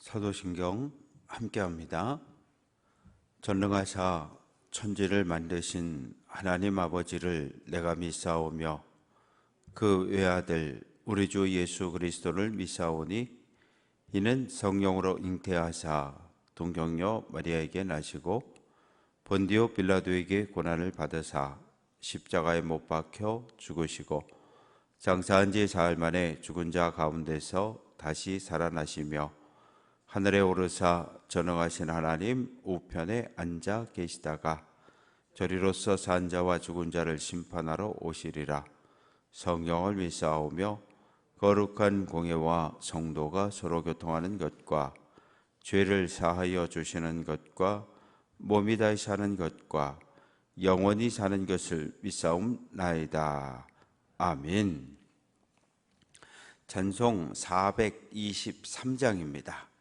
사도신경 함께합니다. 전능하사 천지를 만드신 하나님 아버지를 내가 믿사오며 그 외아들 우리 주 예수 그리스도를 믿사오니 이는 성령으로 잉태하사 동정녀 마리아에게 나시고 본디오 빌라도에게 고난을 받으사 십자가에 못 박혀 죽으시고 장사한 지 사흘 만에 죽은 자 가운데서 다시 살아나시며 하늘에 오르사 전능하신 하나님 우편에 앉아 계시다가 저리로서 산 자와 죽은 자를 심판하러 오시리라. 성령을 믿사오며 거룩한 공예와 성도가 서로 교통하는 것과 죄를 사하여 주시는 것과 몸이 다시 사는 것과 영원히 사는 것을 믿사옵나이다. 아멘. 찬송 423장입니다.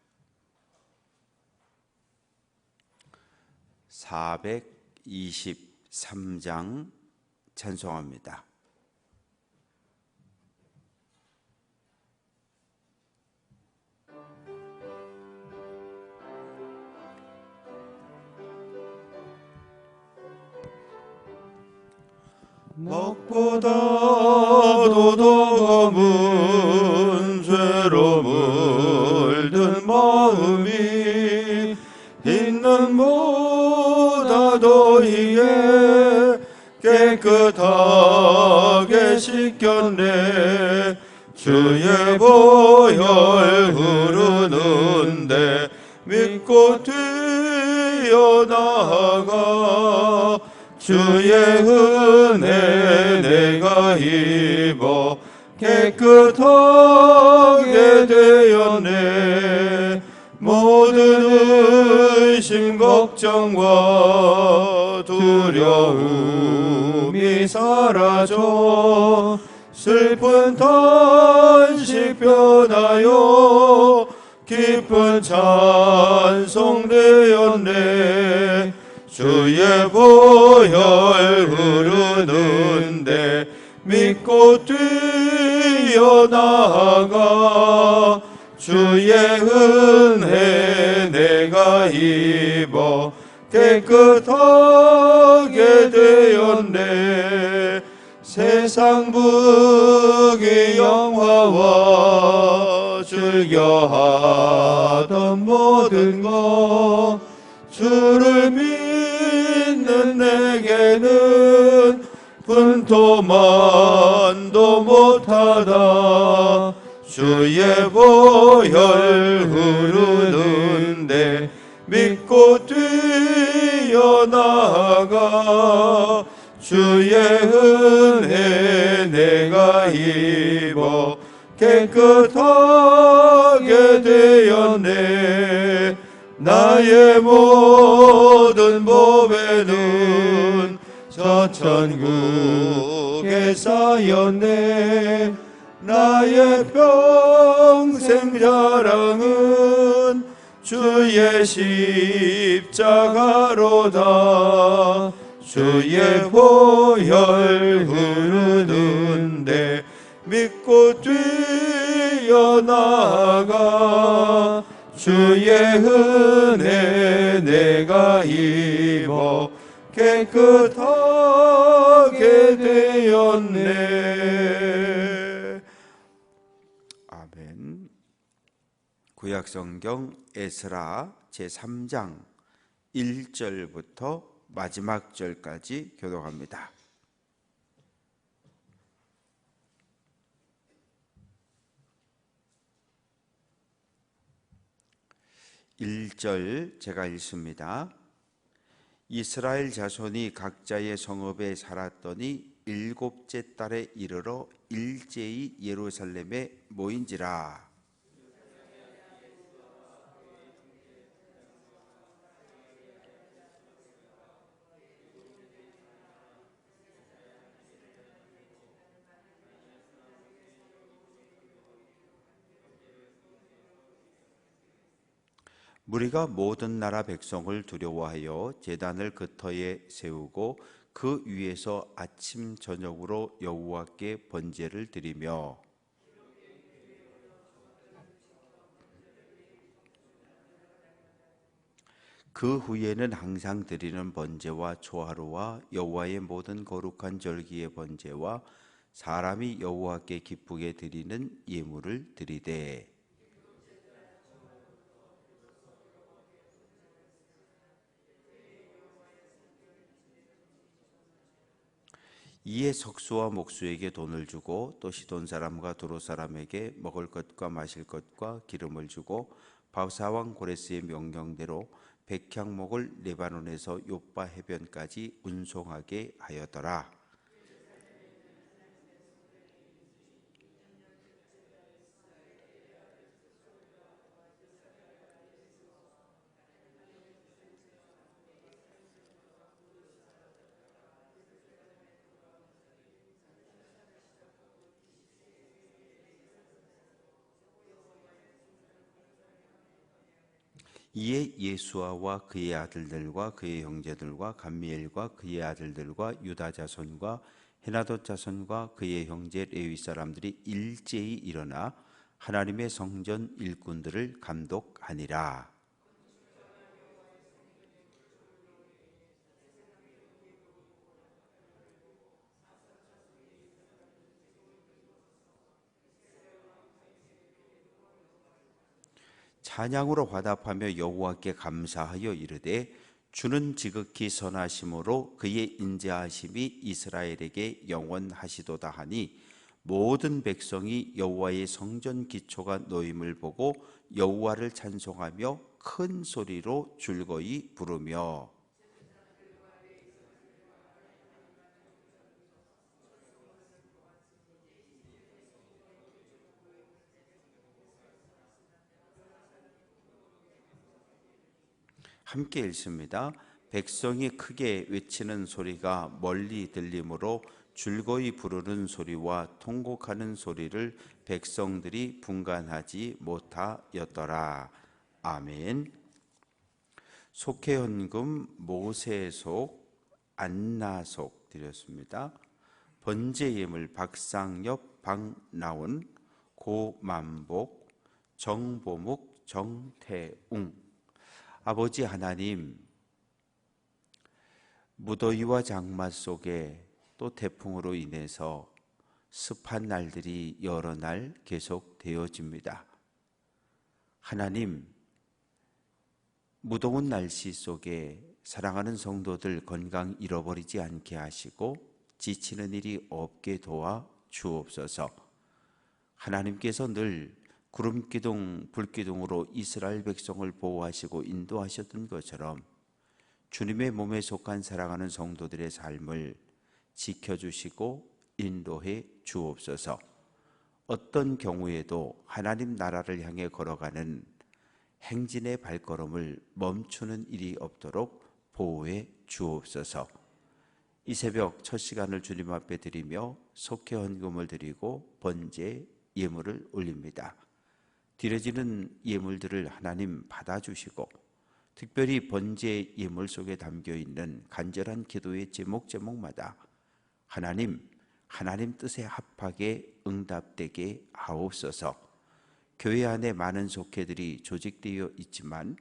423장 찬송합니다. 먹보다도 더 검은 죄로 물든 마음이 있는 보다도 이게 깨끗하게 씻겼네. 주의 보혈 흐르는데 믿고 뛰어나가 주의 은혜 내가 입어 깨끗하게 되었네. 모든 의심 걱정과 두려움이 사라져 슬픈 탄식 변하여 기쁜 찬송 되었네. 주의 보혈 흐르는데 믿고 뛰어나가 주의 은혜 내가 입어 깨끗하게 되었네. 세상 부귀 영화와 즐겨하던 모든 것 주를 믿는 내게는 분토만도 못하다. 주의 보혈 흐르는데 믿고 뛰어나가 주의 은혜 내가 입어 깨끗하게 되었네. 나의 모든 보배는 저 천국에 쌓였네. 나의 평생 자랑은 주의 십자가로다. 주의 보혈 흐르는데 믿고 뛰어나가 주의 은혜 내가 입어 깨끗하게 되었네. 아멘. 구약성경 에스라 제3장 1절부터 마지막 절까지 교독합니다. 1절 제가 읽습니다. 이스라엘 자손이 각자의 성읍에 살았더니 7째 달에 이르러 일제히 예루살렘에 모인지라. 무리가 모든 나라 백성을 두려워하여 제단을 그 터에 세우고 그 위에서 아침 저녁으로 여호와께 번제를 드리며 그 후에는 항상 드리는 번제와 초하루와 여호와의 모든 거룩한 절기의 번제와 사람이 여호와께 기쁘게 드리는 예물을 드리되 이에 석수와 목수에게 돈을 주고 또 시돈 사람과 두로 사람에게 먹을 것과 마실 것과 기름을 주고 바사왕 고레스의 명령대로 백향목을 레바논에서 요빠 해변까지 운송하게 하였더라. 이에 예수아와 그의 아들들과 그의 형제들과 감미엘과 그의 아들들과 유다 자손과 헤나도 자손과 그의 형제 레위 사람들이 일제히 일어나 하나님의 성전 일꾼들을 감독하니라. 찬양으로 화답하며 여호와께 감사하여 이르되 주는 지극히 선하심으로 그의 인자하심이 이스라엘에게 영원하시도다 하니 모든 백성이 여호와의 성전 기초가 놓임을 보고 여호와를 찬송하며 큰 소리로 줄거이 부르며 함께 읽습니다. 백성이 크게 외치는 소리가 멀리 들리므로 줄거이 부르는 소리와 통곡하는 소리를 백성들이 분간하지 못하였더라. 아멘. 속회헌금 모세속 안나속 드렸습니다. 번제예물 박상엽 박나온 고만복 정보묵 정태웅. 아버지 하나님, 무더위와 장마 속에 또 태풍으로 인해서 습한 날들이 여러 날 계속되어집니다. 하나님, 무더운 날씨 속에 사랑하는 성도들 건강 잃어버리지 않게 하시고 지치는 일이 없게 도와 주옵소서. 하나님께서 늘 구름기둥, 불기둥으로 이스라엘 백성을 보호하시고 인도하셨던 것처럼 주님의 몸에 속한 사랑하는 성도들의 삶을 지켜주시고 인도해 주옵소서. 어떤 경우에도 하나님 나라를 향해 걸어가는 행진의 발걸음을 멈추는 일이 없도록 보호해 주옵소서. 이 새벽 첫 시간을 주님 앞에 드리며 속회 헌금을 드리고 번제 예물을 올립니다. 드려지는 예물들을 하나님 받아주시고 특별히 번제 예물 속에 담겨있는 간절한 기도의 제목마다 하나님 뜻에 합하게 응답되게 하옵소서. 교회 안에 많은 속회들이 조직되어 있지만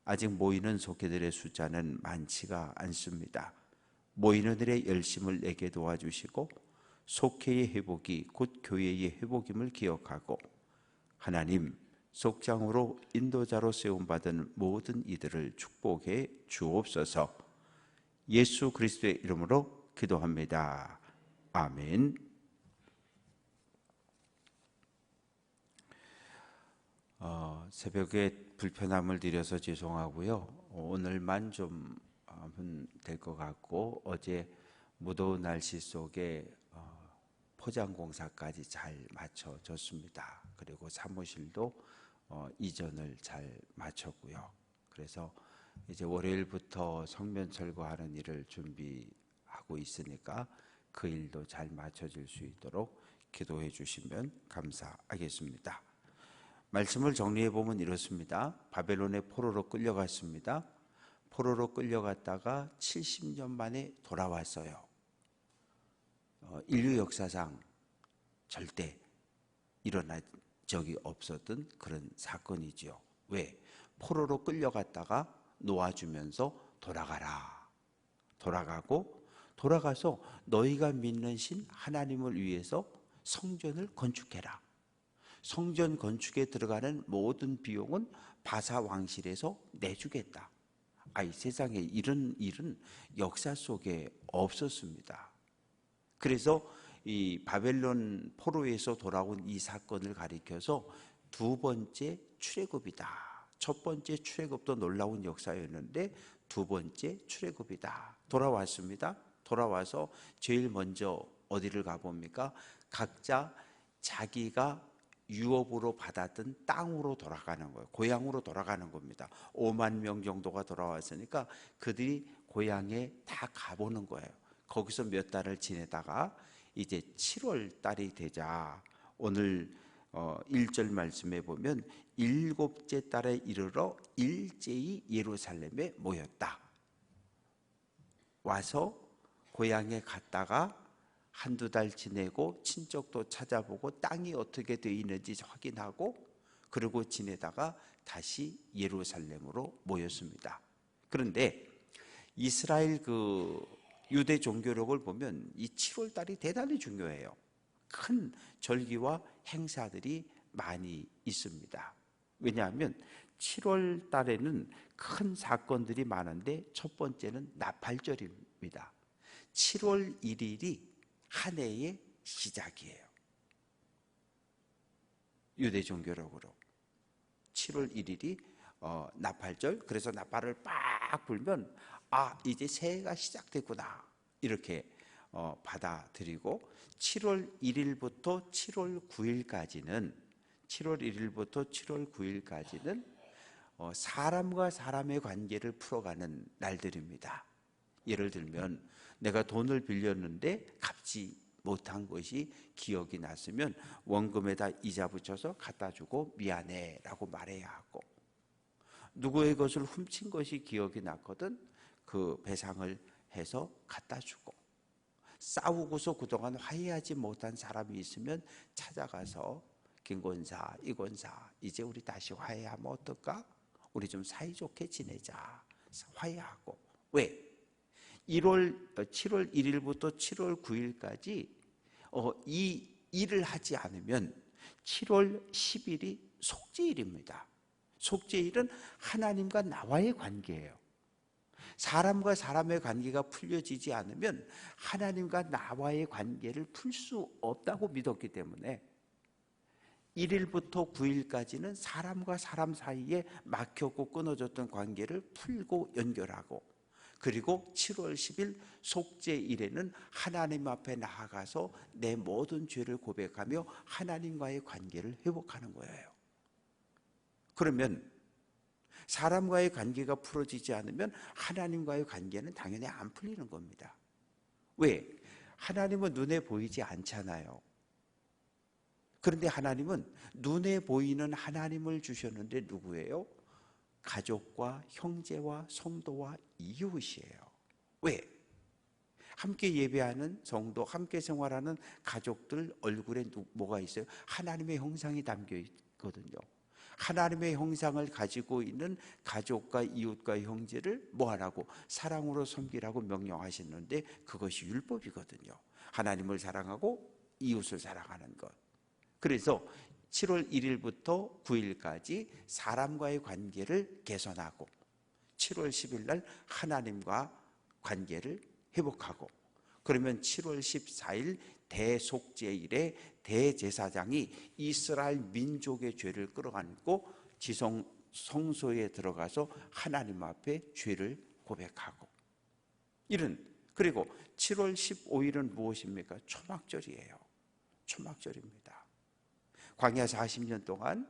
아직 모이는 속회들의 숫자는 많지가 않습니다. 모이는 일에 열심을 내게 도와주시고 속회의 회복이 곧 교회의 회복임을 기억하고 하나님 속장으로 인도자로 세움받은 모든 이들을 축복해 주옵소서. 예수 그리스도의 이름으로 기도합니다. 아멘. 새벽에 불편함을 드려서 죄송하고요. 오늘만 좀 하면 될 것 같고 어제 무더운 날씨 속에 포장 공사까지 잘 마쳐졌습니다. 그리고 사무실도 이전을 잘 마쳤고요. 그래서 이제 월요일부터 성면 철거하는 일을 준비하고 있으니까 그 일도 잘 마쳐질 수 있도록 기도해 주시면 감사하겠습니다. 말씀을 정리해 보면 이렇습니다. 바벨론의 포로로 끌려갔습니다. 포로로 끌려갔다가 70년 만에 돌아왔어요. 인류 역사상 절대 일어난 적이 없었던 그런 사건이지요. 왜? 포로로 끌려갔다가 놓아주면서 돌아가라. 돌아가서 너희가 믿는 신 하나님을 위해서 성전을 건축해라. 성전 건축에 들어가는 모든 비용은 바사 왕실에서 내주겠다. 이 세상에 이런 일은 역사 속에 없었습니다. 그래서 이 바벨론 포로에서 돌아온 이 사건을 가리켜서 두 번째 출애굽이다. 첫 번째 출애굽도 놀라운 역사였는데 두 번째 출애굽이다. 돌아왔습니다. 돌아와서 제일 먼저 어디를 가봅니까? 각자 자기가 유업으로 받았던 땅으로 돌아가는 거예요. 고향으로 돌아가는 겁니다. 5만 명 정도가 돌아왔으니까 그들이 고향에 다 가보는 거예요. 거기서 몇 달을 지내다가 이제 7월 달이 되자 오늘 1절 말씀에 보면 7째 달에 이르러 일제히 예루살렘에 모였다. 와서 고향에 갔다가 한두 달 지내고 친척도 찾아보고 땅이 어떻게 되어 있는지 확인하고 그리고 지내다가 다시 예루살렘으로 모였습니다. 그런데 이스라엘 유대 종교력을 보면 이 7월 달이 대단히 중요해요. 큰 절기와 행사들이 많이 있습니다. 왜냐하면 7월 달에는 큰 사건들이 많은데 첫 번째는 나팔절입니다. 7월 1일이 한 해의 시작이에요. 유대 종교력으로 7월 1일이 나팔절. 그래서 나팔을 빡 불면 이제 새해가 시작됐구나 이렇게 받아들이고 7월 1일부터 7월 9일까지는 사람과 사람의 관계를 풀어가는 날들입니다. 예를 들면 내가 돈을 빌렸는데 갚지 못한 것이 기억이 났으면 원금에다 이자 붙여서 갖다 주고 미안해 라고 말해야 하고, 누구의 것을 훔친 것이 기억이 났거든 그 배상을 해서 갖다 주고, 싸우고서 그동안 화해하지 못한 사람이 있으면 찾아가서 김권사, 이권사 이제 우리 다시 화해하면 어떨까? 우리 좀 사이좋게 지내자. 화해하고. 왜? 7월 1일부터 7월 9일까지 이 일을 하지 않으면 7월 10일이 속죄일입니다. 속죄일은 하나님과 나와의 관계예요. 사람과 사람의 관계가 풀려지지 않으면 하나님과 나와의 관계를 풀 수 없다고 믿었기 때문에 1일부터 9일까지는 사람과 사람 사이에 막혔고 끊어졌던 관계를 풀고 연결하고, 그리고 7월 10일 속죄일에는 하나님 앞에 나아가서 내 모든 죄를 고백하며 하나님과의 관계를 회복하는 거예요. 그러면 사람과의 관계가 풀어지지 않으면 하나님과의 관계는 당연히 안 풀리는 겁니다. 왜? 하나님은 눈에 보이지 않잖아요. 그런데 하나님은 눈에 보이는 하나님을 주셨는데 누구예요? 가족과 형제와 성도와 이웃이에요. 왜? 함께 예배하는 성도, 함께 생활하는 가족들 얼굴에 뭐가 있어요? 하나님의 형상이 담겨 있거든요. 하나님의 형상을 가지고 있는 가족과 이웃과 형제를 뭐하라고? 사랑으로 섬기라고 명령하셨는데 그것이 율법이거든요. 하나님을 사랑하고 이웃을 사랑하는 것. 그래서 7월 1일부터 9일까지 사람과의 관계를 개선하고 7월 10일 날 하나님과 관계를 회복하고, 그러면 7월 14일 대속죄일에 대제사장이 이스라엘 민족의 죄를 끌어안고 지성 성소에 들어가서 하나님 앞에 죄를 고백하고, 그리고 7월 15일은 무엇입니까? 초막절이에요. 초막절입니다. 광야 40년 동안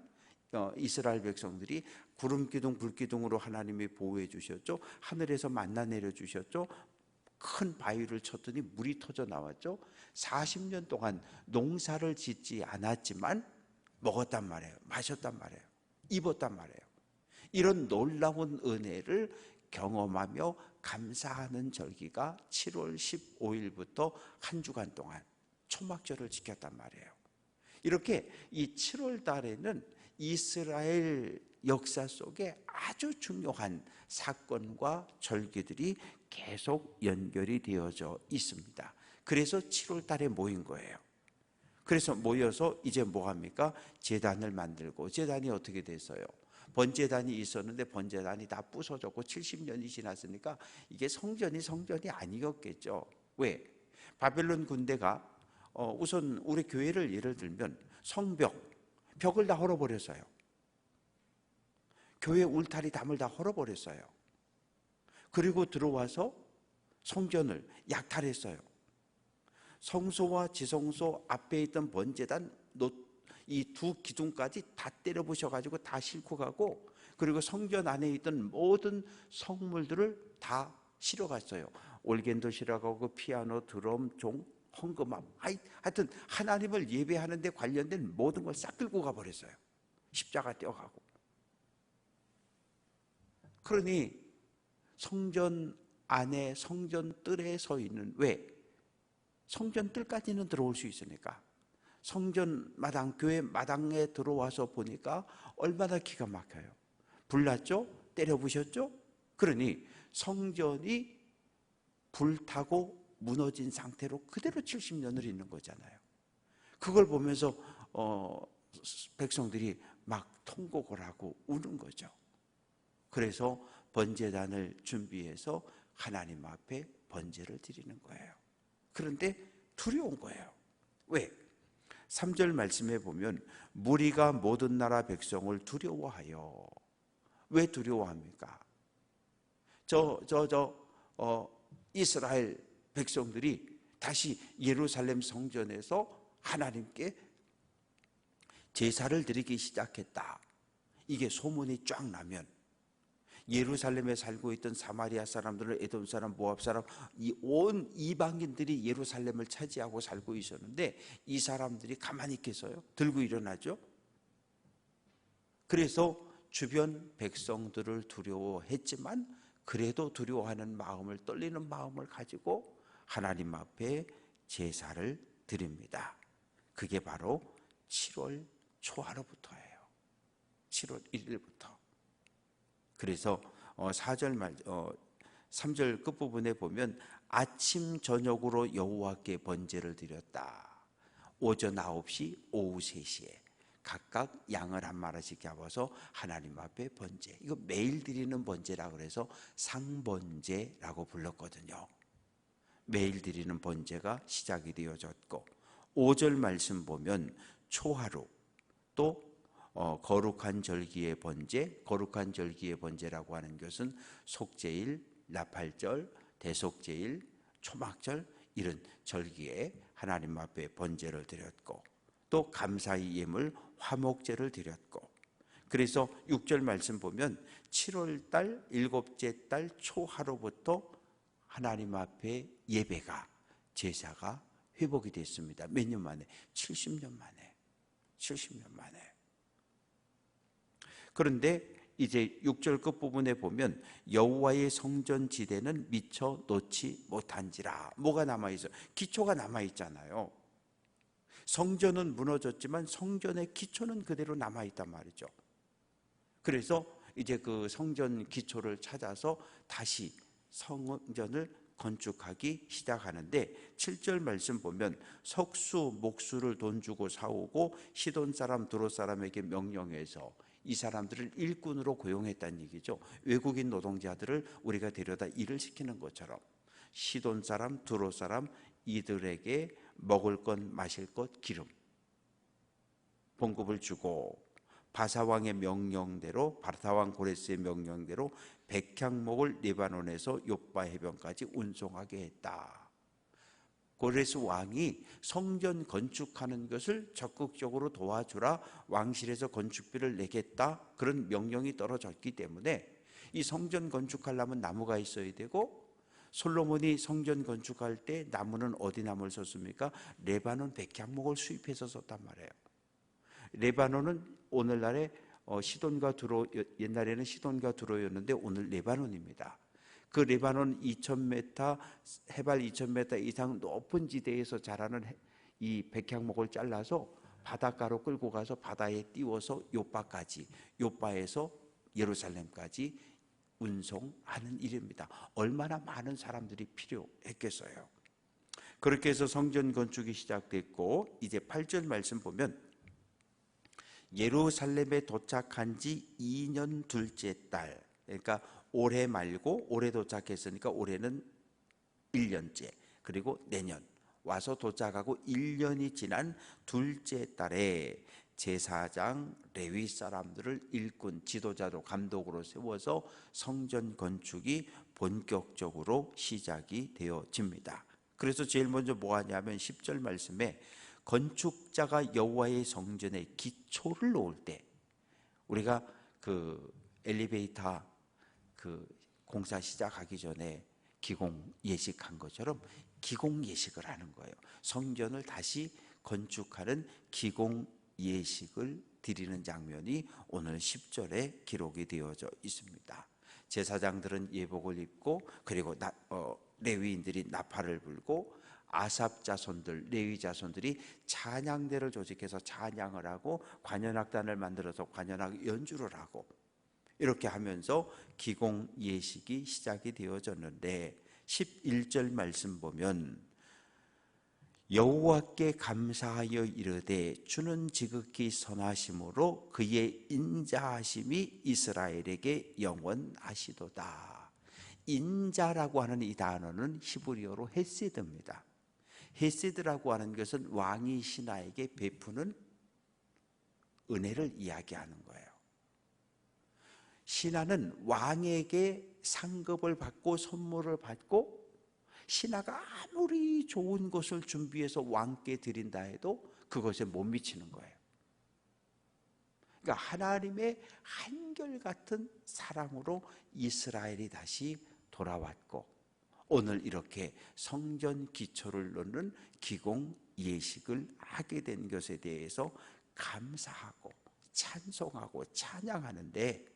이스라엘 백성들이 구름기둥 불기둥으로 하나님이 보호해 주셨죠. 하늘에서 만나 내려 주셨죠. 큰 바위를 쳤더니 물이 터져 나왔죠. 40년 동안 농사를 짓지 않았지만 먹었단 말이에요. 마셨단 말이에요. 입었단 말이에요. 이런 놀라운 은혜를 경험하며 감사하는 절기가 7월 15일부터 한 주간 동안 초막절을 지켰단 말이에요. 이렇게 이 7월 달에는 이스라엘 역사 속에 아주 중요한 사건과 절기들이 계속 연결이 되어져 있습니다. 그래서 7월 달에 모인 거예요. 그래서 모여서 이제 뭐 합니까? 제단을 만들고, 제단이 어떻게 됐어요? 번제단이 있었는데 번제단이 다 부서졌고 70년이 지났으니까 이게 성전이 아니었겠죠. 왜? 바벨론 군대가 우선 우리 교회를 예를 들면 벽을 다 헐어버렸어요. 교회 울타리 담을 다 헐어버렸어요. 그리고 들어와서 성전을 약탈했어요. 성소와 지성소 앞에 있던 번제단 이 두 기둥까지 다 때려 부셔가지고 다 싣고 가고, 그리고 성전 안에 있던 모든 성물들을 다 실어갔어요. 올겐도 실어가고 피아노, 드럼, 종, 헌금함, 하여튼 하나님을 예배하는 데 관련된 모든 걸 싹 끌고 가버렸어요. 십자가 떼어가고. 그러니 성전 안에, 성전 뜰에 서 있는, 왜? 성전 뜰까지는 들어올 수 있으니까. 성전 마당, 교회 마당에 들어와서 보니까 얼마나 기가 막혀요. 불났죠? 때려 부셨죠? 그러니 성전이 불타고 무너진 상태로 그대로 70년을 있는 거잖아요. 그걸 보면서 백성들이 막 통곡을 하고 우는 거죠. 그래서 번제단을 준비해서 하나님 앞에 번제를 드리는 거예요. 그런데 두려운 거예요. 왜? 3절 말씀에 보면 무리가 모든 나라 백성을 두려워하여. 왜 두려워합니까? 이스라엘 백성들이 다시 예루살렘 성전에서 하나님께 제사를 드리기 시작했다. 이게 소문이 쫙 나면 예루살렘에 살고 있던 사마리아 사람들은, 에돔 사람, 모압 사람, 이 온 이방인들이 예루살렘을 차지하고 살고 있었는데 이 사람들이 가만히 있겠어요? 들고 일어나죠? 그래서 주변 백성들을 두려워했지만 그래도 두려워하는 마음을, 떨리는 마음을 가지고 하나님 앞에 제사를 드립니다. 그게 바로 7월 초하루부터예요. 7월 1일부터. 그래서 3절 끝부분에 보면 아침 저녁으로 여호와께 번제를 드렸다. 오전 9시, 오후 3시에 각각 양을 한 마리씩 잡아서 하나님 앞에 번제. 이거 매일 드리는 번제라고 그래서 상번제라고 불렀거든요. 매일 드리는 번제가 시작이 되어졌고, 5절 말씀 보면 초하루, 또 거룩한 절기의 번제, 거룩한 절기의 번제라고 하는 것은 속죄일, 나팔절, 대속죄일, 초막절, 이런 절기에 하나님 앞에 번제를 드렸고, 또 감사의 예물 화목제를 드렸고, 그래서 6절 말씀 보면 7월 달 7째 달 초하루부터 하나님 앞에 예배가, 제사가 회복이 됐습니다. 몇 년 만에? 70년 만에. 70년 만에. 그런데 이제 6절 끝부분에 보면 여호와의 성전 지대는 미처 놓지 못한지라. 뭐가 남아있어요? 기초가 남아있잖아요. 성전은 무너졌지만 성전의 기초는 그대로 남아있단 말이죠. 그래서 이제 그 성전 기초를 찾아서 다시 성전을 건축하기 시작하는데, 7절 말씀 보면 석수, 목수를 돈 주고 사오고 시돈 사람, 두로 사람에게 명령해서 이 사람들을 일꾼으로 고용했다는 얘기죠. 외국인 노동자들을 우리가 데려다 일을 시키는 것처럼 시돈 사람, 두로 사람, 이들에게 먹을 것, 마실 것, 기름, 봉급을 주고, 바사왕의 명령대로, 바사왕 고레스의 명령대로 백향목을 레바논에서 욥바 해변까지 운송하게 했다. 고레스 왕이 성전 건축하는 것을 적극적으로 도와주라, 왕실에서 건축비를 내겠다, 그런 명령이 떨어졌기 때문에 이 성전 건축하려면 나무가 있어야 되고, 솔로몬이 성전 건축할 때 나무는 어디 나무를 썼습니까? 레바논 백향목을 수입해서 썼단 말이에요. 레바논은 오늘날의 시돈과 두로, 옛날에는 시돈과 두로였는데 오늘 레바논입니다. 그 레바논 2000m, 해발 2000m 이상 높은 지대에서 자라는 이 백향목을 잘라서 바닷가로 끌고 가서 바다에 띄워서 요바까지, 요바에서 예루살렘까지 운송하는 일입니다. 얼마나 많은 사람들이 필요했겠어요. 그렇게 해서 성전 건축이 시작됐고, 이제 8절 말씀 보면 예루살렘에 도착한 지 2년 둘째 달, 그러니까 올해 말고 올해 도착했으니까 올해는 1년째, 그리고 내년 와서 도착하고 1년이 지난 둘째 달에 제사장 레위 사람들을 일꾼 지도자로 감독으로 세워서 성전 건축이 본격적으로 시작이 되어집니다. 그래서 제일 먼저 뭐 하냐면 10절 말씀에 건축자가 여호와의 성전에 기초를 놓을 때, 우리가 그 엘리베이터 그 공사 시작하기 전에 기공 예식한 것처럼 기공 예식을 하는 거예요. 성전을 다시 건축하는 기공 예식을 드리는 장면이 오늘 10절에 기록이 되어져 있습니다. 제사장들은 예복을 입고, 그리고 레위인들이 나팔을 불고, 아삽 자손들, 레위 자손들이 찬양대를 조직해서 찬양을 하고, 관현악단을 만들어서 관현악 연주를 하고, 이렇게 하면서 기공 예식이 시작이 되어졌는데, 11절 말씀 보면 여호와께 감사하여 이르되 주는 지극히 선하심으로 그의 인자하심이 이스라엘에게 영원하시도다. 인자라고 하는 이 단어는 히브리어로 헤세드입니다. 헤세드라고 하는 것은 왕이 신하에게 베푸는 은혜를 이야기하는 거예요. 신하는 왕에게 상급을 받고 선물을 받고, 신하가 아무리 좋은 것을 준비해서 왕께 드린다 해도 그것에 못 미치는 거예요. 그러니까 하나님의 한결같은 사랑으로 이스라엘이 다시 돌아왔고, 오늘 이렇게 성전 기초를 놓는 기공 예식을 하게 된 것에 대해서 감사하고 찬송하고 찬양하는데,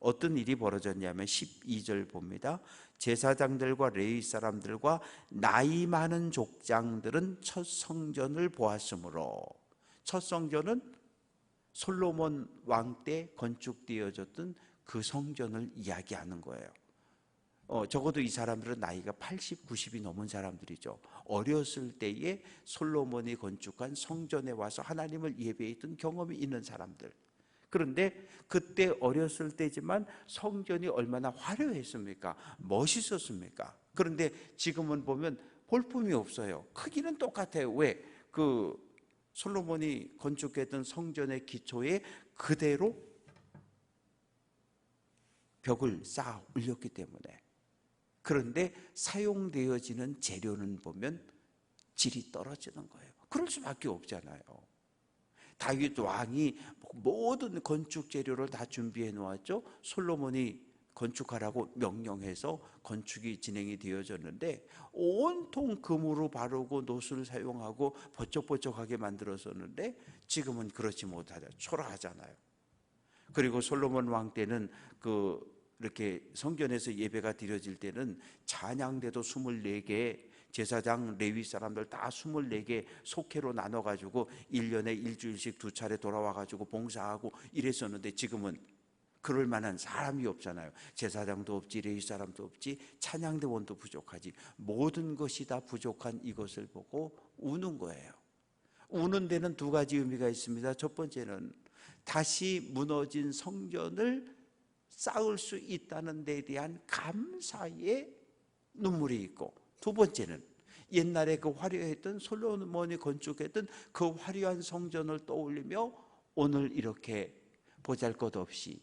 어떤 일이 벌어졌냐면 12절 봅니다. 제사장들과 레위 사람들과 나이 많은 족장들은 첫 성전을 보았으므로, 첫 성전은 솔로몬 왕 때 건축되어졌던 그 성전을 이야기하는 거예요. 적어도 이 사람들은 나이가 80, 90이 넘은 사람들이죠. 어렸을 때에 솔로몬이 건축한 성전에 와서 하나님을 예배했던 경험이 있는 사람들. 그런데 그때 어렸을 때지만 성전이 얼마나 화려했습니까? 멋있었습니까? 그런데 지금은 보면 볼품이 없어요. 크기는 똑같아요. 왜? 그 솔로몬이 건축했던 성전의 기초에 그대로 벽을 쌓아 올렸기 때문에. 그런데 사용되어지는 재료는 보면 질이 떨어지는 거예요. 그럴 수밖에 없잖아요. 다윗 왕이 모든 건축 재료를 다 준비해 놓았죠. 솔로몬이 건축하라고 명령해서 건축이 진행이 되어졌는데, 온통 금으로 바르고 노수를 사용하고 번쩍번쩍하게 만들었었는데, 지금은 그렇지 못하죠. 초라하잖아요. 그리고 솔로몬 왕 때는 이렇게 성전에서 예배가 드려질 때는 찬양대도 24개, 제사장 레위 사람들 다 24개 속회로 나눠가지고 1년에 일주일씩 2차례 돌아와가지고 봉사하고 이랬었는데, 지금은 그럴 만한 사람이 없잖아요. 제사장도 없지, 레위 사람도 없지, 찬양대원도 부족하지. 모든 것이 다 부족한 이것을 보고 우는 거예요. 우는 데는 두 가지 의미가 있습니다. 첫 번째는 다시 무너진 성전을 쌓을 수 있다는 데 대한 감사의 눈물이 있고, 두 번째는 옛날에 그 화려했던 솔로몬이 건축했던 그 화려한 성전을 떠올리며 오늘 이렇게 보잘것없이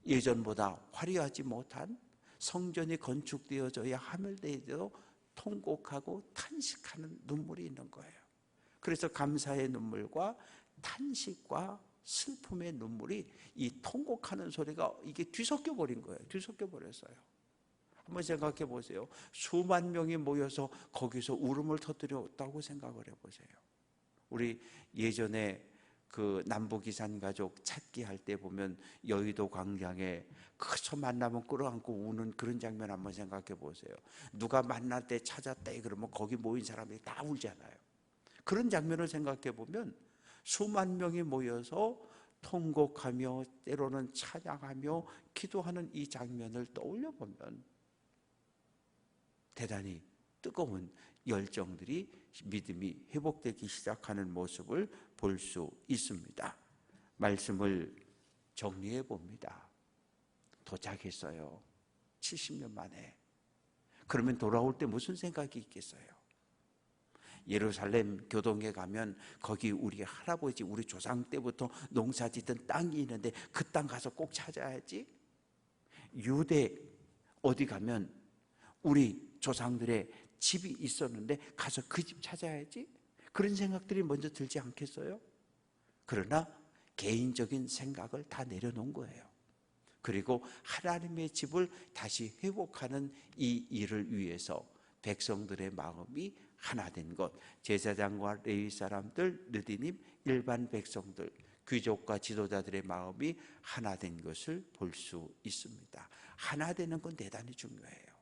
예전보다 화려하지 못한 성전이 건축되어져야 함을 대해서 통곡하고 탄식하는 눈물이 있는 거예요. 그래서 감사의 눈물과 탄식과 슬픔의 눈물이, 이 통곡하는 소리가 이게 뒤섞여 버린 거예요. 뒤섞여 버렸어요. 한번 생각해 보세요. 수만 명이 모여서 거기서 울음을 터뜨렸다고 생각을 해 보세요. 우리 예전에 그 남부기산 가족 찾기 할 때 보면 여의도 광장에 그저 만나면 끌어안고 우는 그런 장면 한번 생각해 보세요. 누가 만날 때 찾았대 그러면 거기 모인 사람들이 다 울잖아요. 그런 장면을 생각해 보면 수만 명이 모여서 통곡하며 때로는 찬양하며 기도하는 이 장면을 떠올려 보면 대단히 뜨거운 열정들이, 믿음이 회복되기 시작하는 모습을 볼 수 있습니다. 말씀을 정리해 봅니다. 도착했어요. 70년 만에. 그러면 돌아올 때 무슨 생각이 있겠어요? 예루살렘 교동에 가면 거기 우리 할아버지, 우리 조상 때부터 농사 짓던 땅이 있는데 그 땅 가서 꼭 찾아야지. 유대 어디 가면 우리 조상들의 집이 있었는데 가서 그 집 찾아야지. 그런 생각들이 먼저 들지 않겠어요? 그러나 개인적인 생각을 다 내려놓은 거예요. 그리고 하나님의 집을 다시 회복하는 이 일을 위해서 백성들의 마음이 하나 된 것, 제사장과 레위 사람들, 느디님, 일반 백성들, 귀족과 지도자들의 마음이 하나 된 것을 볼 수 있습니다. 하나 되는 건 대단히 중요해요.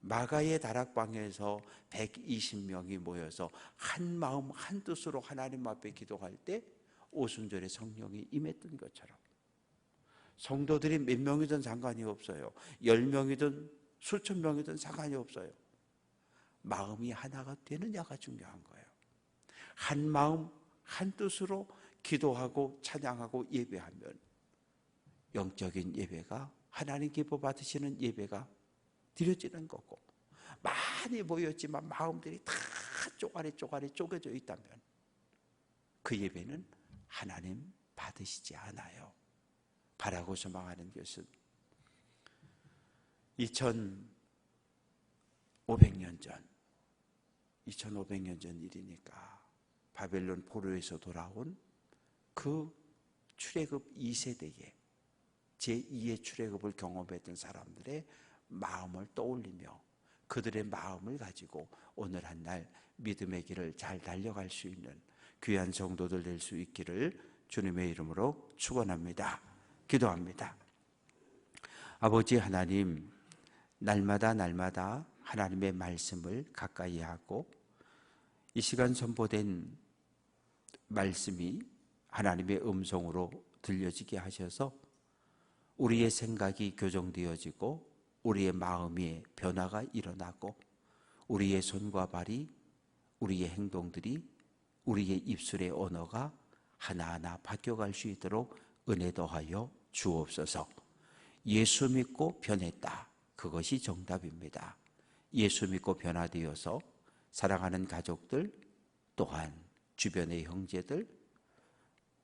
마가의 다락방에서 120명이 모여서 한 마음 한 뜻으로 하나님 앞에 기도할 때 오순절에 성령이 임했던 것처럼 성도들이 몇 명이든 상관이 없어요. 10명이든 수천 명이든 상관이 없어요. 마음이 하나가 되느냐가 중요한 거예요. 한 마음 한 뜻으로 기도하고 찬양하고 예배하면 영적인 예배가, 하나님 기뻐 받으시는 예배가 드려지는 거고, 많이 모였지만 마음들이 다 쪼가리 쪼개져 있다면 그 예배는 하나님 받으시지 않아요. 바라고 소망하는 것은 2500년 전 일이니까 바벨론 포로에서 돌아온 그 출애굽 2세대의 제2의 출애굽을 경험했던 사람들의 마음을 떠올리며 그들의 마음을 가지고 오늘 한 날 믿음의 길을 잘 달려갈 수 있는 귀한 성도들 될 수 있기를 주님의 이름으로 축원합니다. 기도합니다. 아버지 하나님, 날마다 하나님의 말씀을 가까이 하고 이 시간 선포된 말씀이 하나님의 음성으로 들려지게 하셔서 우리의 생각이 교정되어지고 우리의 마음의 변화가 일어나고 우리의 손과 발이, 우리의 행동들이, 우리의 입술의 언어가 하나하나 바뀌어갈 수 있도록 은혜 더하여 주옵소서. 예수 믿고 변했다. 그것이 정답입니다. 예수 믿고 변화되어서 사랑하는 가족들, 또한 주변의 형제들,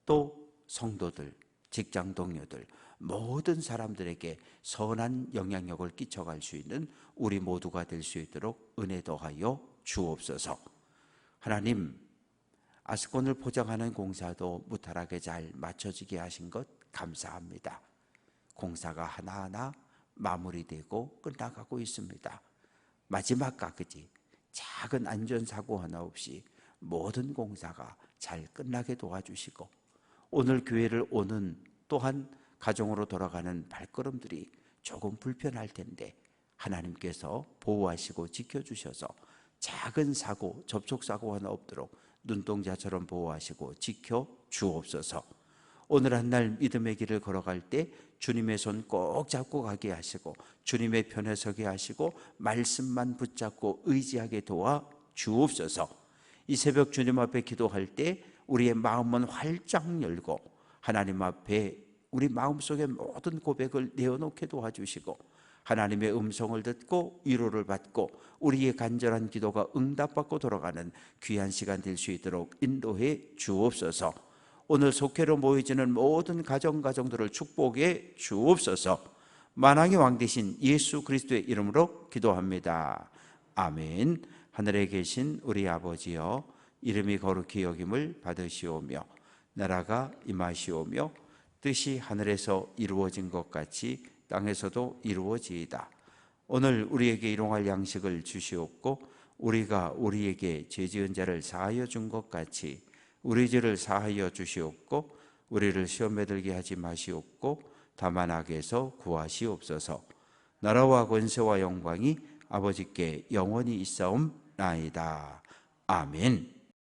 또 성도들, 직장 동료들, 모든 사람들에게 선한 영향력을 끼쳐갈 수 있는 우리 모두가 될 수 있도록 은혜 더하여 주옵소서. 하나님, 아스콘을 포장하는 공사도 무탈하게 잘 맞춰지게 하신 것 감사합니다. 공사가 하나하나 마무리되고 끝나가고 있습니다. 마지막까지 작은 안전사고 하나 없이 모든 공사가 잘 끝나게 도와주시고 오늘 교회를 오는 또한 가정으로 돌아가는 발걸음들이 조금 불편할 텐데 하나님께서 보호하시고 지켜주셔서 작은 사고, 접촉사고 하나 없도록 눈동자처럼 보호하시고 지켜 주옵소서. 오늘 한 날 믿음의 길을 걸어갈 때 주님의 손 꼭 잡고 가게 하시고 주님의 편에 서게 하시고 말씀만 붙잡고 의지하게 도와 주옵소서. 이 새벽 주님 앞에 기도할 때 우리의 마음은 활짝 열고 하나님 앞에 우리 마음속의 모든 고백을 내어놓게 도와주시고 하나님의 음성을 듣고 위로를 받고 우리의 간절한 기도가 응답받고 돌아가는 귀한 시간 될 수 있도록 인도해 주옵소서. 오늘 속회로 모여지는 모든 가정들을 축복해 주옵소서. 만왕의 왕 되신 예수 그리스도의 이름으로 기도합니다. 아멘. 하늘에 계신 우리 아버지여, 이름이 거룩히 여김을 받으시오며 나라가 임하시오며 뜻이 하늘에서 이루어진 것 같이 땅에서도 이루어지이다. 오늘 우리에게 일용할 양식을 주시옵고 우리가 우리에게 죄 지은 자를 사하여 준 것 같이 우리 죄를 사하여 주시옵고 우리를 시험에 들게 하지 마시옵고 다만 악에서 구하시옵소서. 나라와 권세와 영광이 아버지께 영원히 있사옵나이다. 아니하나이다. 아멘.